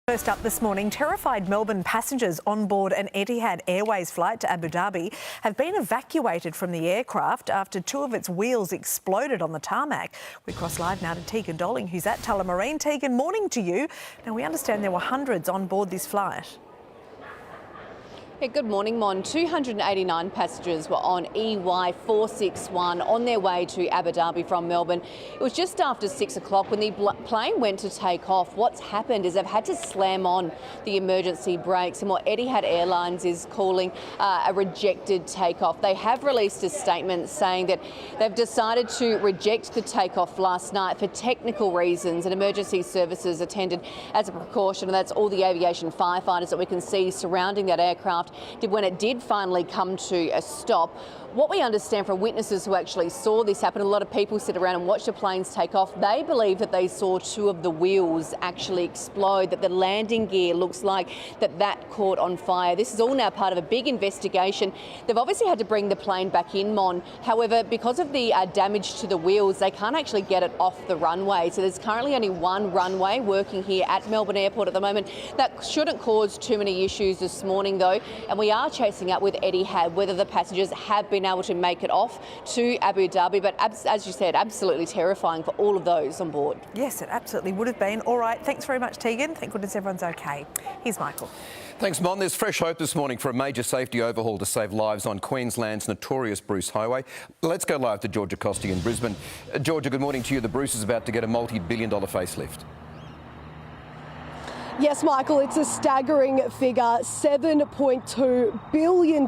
First up this morning, terrified Melbourne passengers on board an Etihad Airways flight to Abu Dhabi have been evacuated from the aircraft after two of its wheels exploded on the tarmac. We cross live now to Tegan Dolling, who's at Tullamarine. Tegan, morning to you. Now, we understand there were hundreds on board this flight. Yeah, good morning, Mon. 289 passengers were on EY461 on their way to Abu Dhabi from Melbourne. It was just after 6 o'clock when the plane went to take off. What's happened is they've had to slam on the emergency brakes and what Etihad Airlines is calling a rejected takeoff. They have released a statement saying that they've decided to reject the takeoff last night for technical reasons, and emergency services attended as a precaution, and that's all the aviation firefighters that we can see surrounding that aircraft did when it did finally come to a stop. What we understand from witnesses who actually saw this happen, a lot of people sit around and watch the planes take off, they believe that they saw two of the wheels actually explode, that the landing gear looks like that caught on fire. This is all now part of a big investigation. They've obviously had to bring the plane back in, Mon. However, because of the damage to the wheels, they can't actually get it off the runway. So there's currently only one runway working here at Melbourne Airport at the moment. That shouldn't cause too many issues this morning, though. And we are chasing up with Etihad whether the passengers have been able to make it off to Abu Dhabi. But as you said, absolutely terrifying for all of those on board. Yes, it absolutely would have been. All right, thanks very much, Tegan. Thank goodness everyone's okay. Here's Michael. Thanks, Mon. There's fresh hope this morning for a major safety overhaul to save lives on Queensland's notorious Bruce Highway. Let's go live to Georgia Costi in Brisbane. Georgia, good morning to you. The Bruce is about to get a multi-billion-dollar facelift. Yes, Michael, it's a staggering figure. $7.2 billion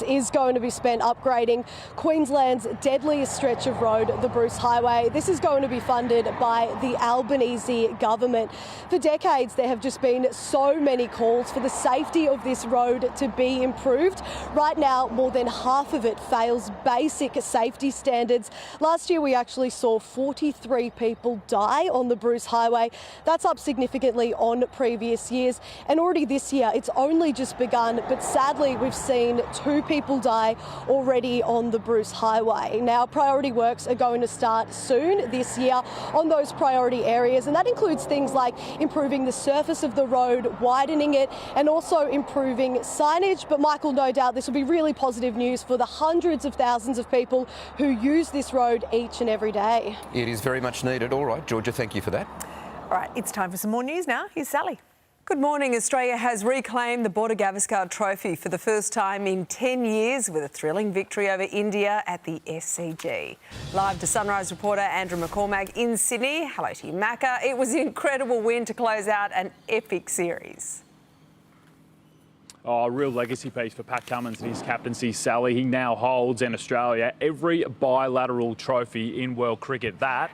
is going to be spent upgrading Queensland's deadliest stretch of road, the Bruce Highway. This is going to be funded by the Albanese government. For decades, there have just been so many calls for the safety of this road to be improved. Right now, more than half of it fails basic safety standards. Last year, we actually saw 43 people die on the Bruce Highway. That's up significantly on previous years, and already this year it's only just begun, but sadly we've seen 2 people die already on the Bruce Highway. Now, priority works are going to start soon this year on those priority areas, and that includes things like improving the surface of the road, widening it, and also improving signage. But Michael, no doubt this will be really positive news for the hundreds of thousands of people who use this road each and every day. It is very much needed. All right, Georgia, thank you for that. All right, it's time for some more news now. Here's Sally. Good morning. Australia has reclaimed the Border-Gavaskar trophy for the first time in 10 years with a thrilling victory over India at the SCG. Live to Sunrise reporter Andrew McCormack in Sydney. Hello to you, Macca. It was an incredible win to close out an epic series. Oh, a real legacy piece for Pat Cummins and his captaincy, Sally. He now holds in Australia every bilateral trophy in world cricket. That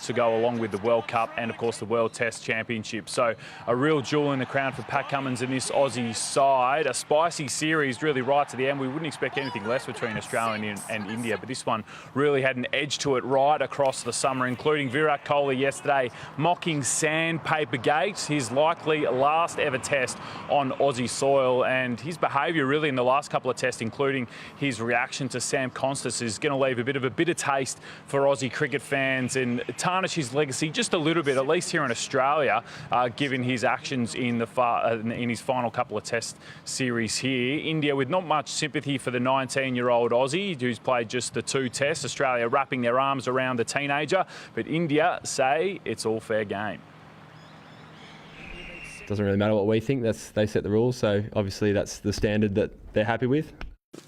to go along with the World Cup and, of course, the World Test Championship. So a real jewel in the crown for Pat Cummins and this Aussie side. A spicy series really right to the end. We wouldn't expect anything less between Australia and India, but this one really had an edge to it right across the summer, including Virat Kohli yesterday mocking sandpaper gates, his likely last ever test on Aussie soil. And his behaviour really in the last couple of tests, including his reaction to Sam Constas, is going to leave a bit of a bitter taste for Aussie cricket fans and tarnish his legacy just a little bit, at least here in Australia, given his actions in his final couple of test series here. India with not much sympathy for the 19-year-old Aussie who's played just the 2 tests. Australia wrapping their arms around the teenager, but India say it's all fair game. Doesn't really matter what we think. They set the rules, so obviously that's the standard that they're happy with.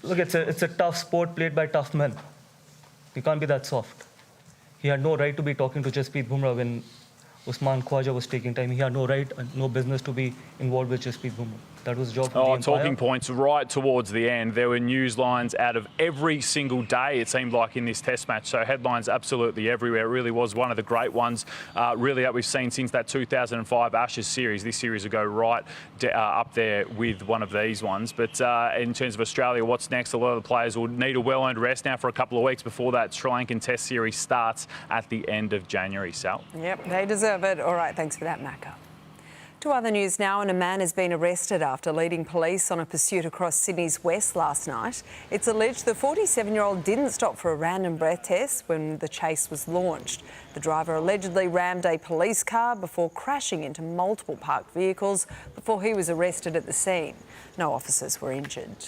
Look, it's a tough sport played by tough men. You can't be that soft. He had no right to be talking to Jasprit Bumrah when Usman Khwaja was taking time. He had no right and no business to be involved with Jasprit Bumrah. That was job for the umpire. Talking points right towards the end. There were news lines out of every single day, it seemed like, in this test match. So headlines absolutely everywhere. It really was one of the great ones, really, that we've seen since that 2005 Ashes series. This series will go right up there with one of these ones. But in terms of Australia, what's next? A lot of the players will need a well-earned rest now for a couple of weeks before that Sri Lankan test series starts at the end of January. Sal? Yep, they deserve it. All right, thanks for that, Macca. To other news now, and a man has been arrested after leading police on a pursuit across Sydney's west last night. It's alleged the 47-year-old didn't stop for a random breath test when the chase was launched. The driver allegedly rammed a police car before crashing into multiple parked vehicles before he was arrested at the scene. No officers were injured.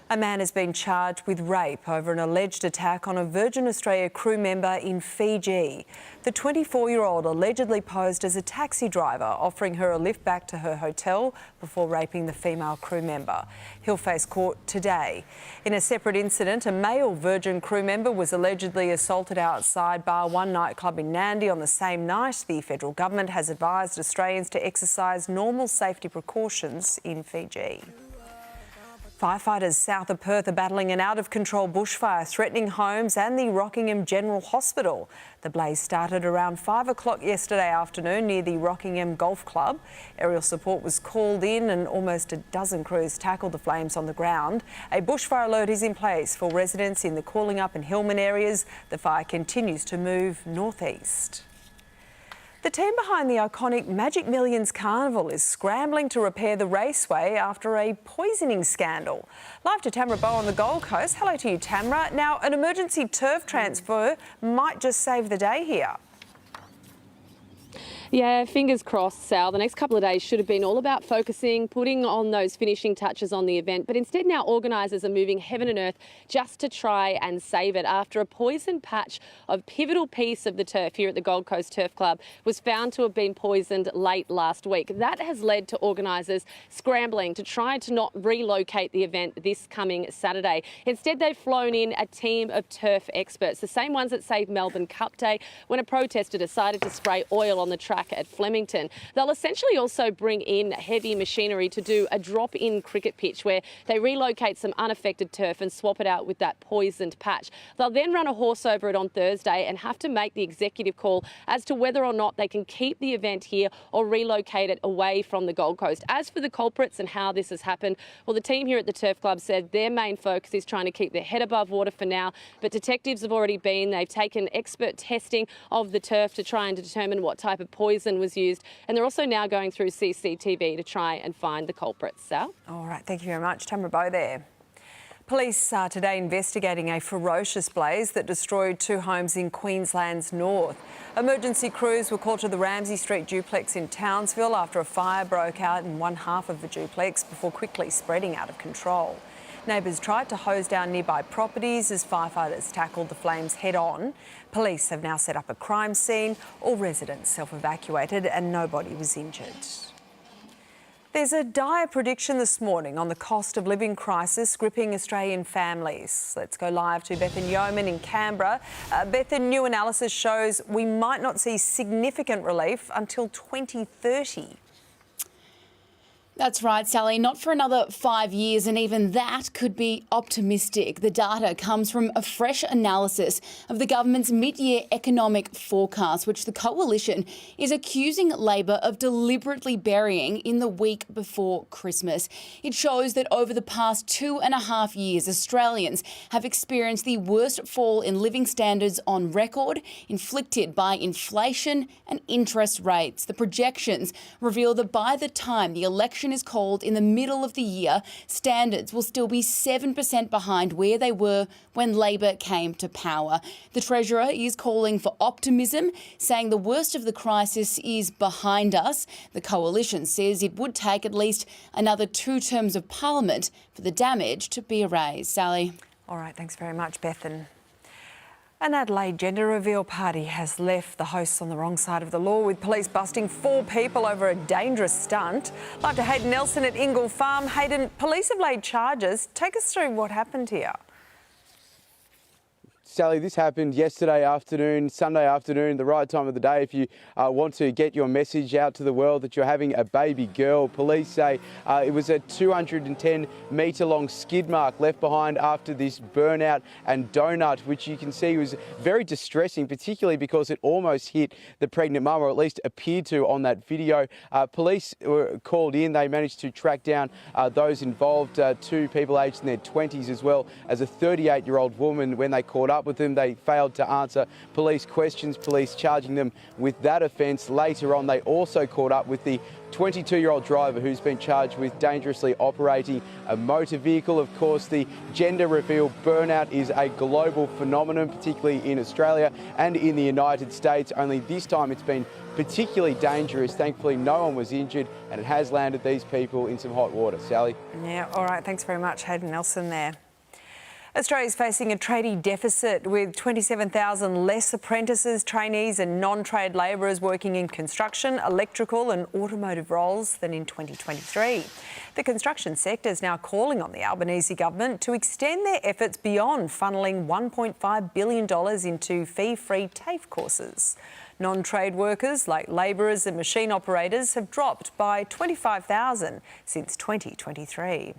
A man has been charged with rape over an alleged attack on a Virgin Australia crew member in Fiji. The 24-year-old allegedly posed as a taxi driver, offering her a lift back to her hotel before raping the female crew member. He'll face court today. In a separate incident, a male Virgin crew member was allegedly assaulted outside Bar 1 nightclub in Nandi on the same night. The federal government has advised Australians to exercise normal safety precautions in Fiji. Firefighters south of Perth are battling an out-of-control bushfire threatening homes and the Rockingham General Hospital. The blaze started around 5 o'clock yesterday afternoon near the Rockingham Golf Club. Aerial support was called in and almost a dozen crews tackled the flames on the ground. A bushfire alert is in place for residents in the Calling Up and Hillman areas. The fire continues to move northeast. The team behind the iconic Magic Millions Carnival is scrambling to repair the raceway after a poisoning scandal. Live to Tamra Bow on the Gold Coast. Hello to you, Tamra. Now, an emergency turf transfer might just save the day here. Yeah, fingers crossed, Sal. The next couple of days should have been all about focusing, putting on those finishing touches on the event. But instead now organisers are moving heaven and earth just to try and save it after a poisoned patch of pivotal piece of the turf here at the Gold Coast Turf Club was found to have been poisoned late last week. That has led to organisers scrambling to try to not relocate the event this coming Saturday. Instead, they've flown in a team of turf experts, the same ones that saved Melbourne Cup Day when a protester decided to spray oil on the track at Flemington. They'll essentially also bring in heavy machinery to do a drop-in cricket pitch where they relocate some unaffected turf and swap it out with that poisoned patch. They'll then run a horse over it on Thursday and have to make the executive call as to whether or not they can keep the event here or relocate it away from the Gold Coast. As for the culprits and how this has happened, well, the team here at the Turf Club said their main focus is trying to keep their head above water for now, but detectives have already been. They've taken expert testing of the turf to try and determine what type of poison was used, and they're also now going through CCTV to try and find the culprits. Sal? All right, thank you very much. Tamra Bow there. Police are today investigating a ferocious blaze that destroyed 2 homes in Queensland's north. Emergency crews were called to the Ramsay Street duplex in Townsville after a fire broke out in one half of the duplex before quickly spreading out of control. Neighbours tried to hose down nearby properties as firefighters tackled the flames head-on. Police have now set up a crime scene. All residents self-evacuated and nobody was injured. There's a dire prediction this morning on the cost of living crisis gripping Australian families. Let's go live to Bethan Yeoman in Canberra. Bethan, new analysis shows we might not see significant relief until 2030. That's right, Sally. Not for another 5 years, and even that could be optimistic. The data comes from a fresh analysis of the government's mid-year economic forecast, which the coalition is accusing Labor of deliberately burying in the week before Christmas. It shows that over the past 2.5 years, Australians have experienced the worst fall in living standards on record, inflicted by inflation and interest rates. The projections reveal that by the time the election is called in the middle of the year, standards will still be 7% behind where they were when Labor came to power. The Treasurer is calling for optimism, saying the worst of the crisis is behind us. The coalition says it would take at least another 2 terms of Parliament for the damage to be erased. Sally? All right, thanks very much, Bethan. An Adelaide gender reveal party has left the hosts on the wrong side of the law, with police busting 4 people over a dangerous stunt. Live to Hayden Nelson at Ingle Farm. Hayden, police have laid charges. Take us through what happened here. Sally, this happened yesterday afternoon, Sunday afternoon, the right time of the day if you want to get your message out to the world that you're having a baby girl. Police say it was a 210-metre long skid mark left behind after this burnout and donut, which you can see was very distressing, particularly because it almost hit the pregnant mum, or at least appeared to on that video. Police were called in. They managed to track down those involved, 2 people aged in their 20s, as well as a 38-year-old woman when they caught up. up with them. They failed to answer police questions, police charging them with that offence. Later on, they also caught up with the 22-year-old driver who's been charged with dangerously operating a motor vehicle. Of course, the gender reveal burnout is a global phenomenon, particularly in Australia and in the United States. Only this time it's been particularly dangerous. Thankfully, no one was injured, and it has landed these people in some hot water. Sally? Yeah, all right. Thanks very much, Hayden Nelson there. Australia is facing a tradie deficit with 27,000 less apprentices, trainees and non-trade labourers working in construction, electrical and automotive roles than in 2023. The construction sector is now calling on the Albanese government to extend their efforts beyond funneling $1.5 billion into fee-free TAFE courses. Non-trade workers like labourers and machine operators have dropped by 25,000 since 2023.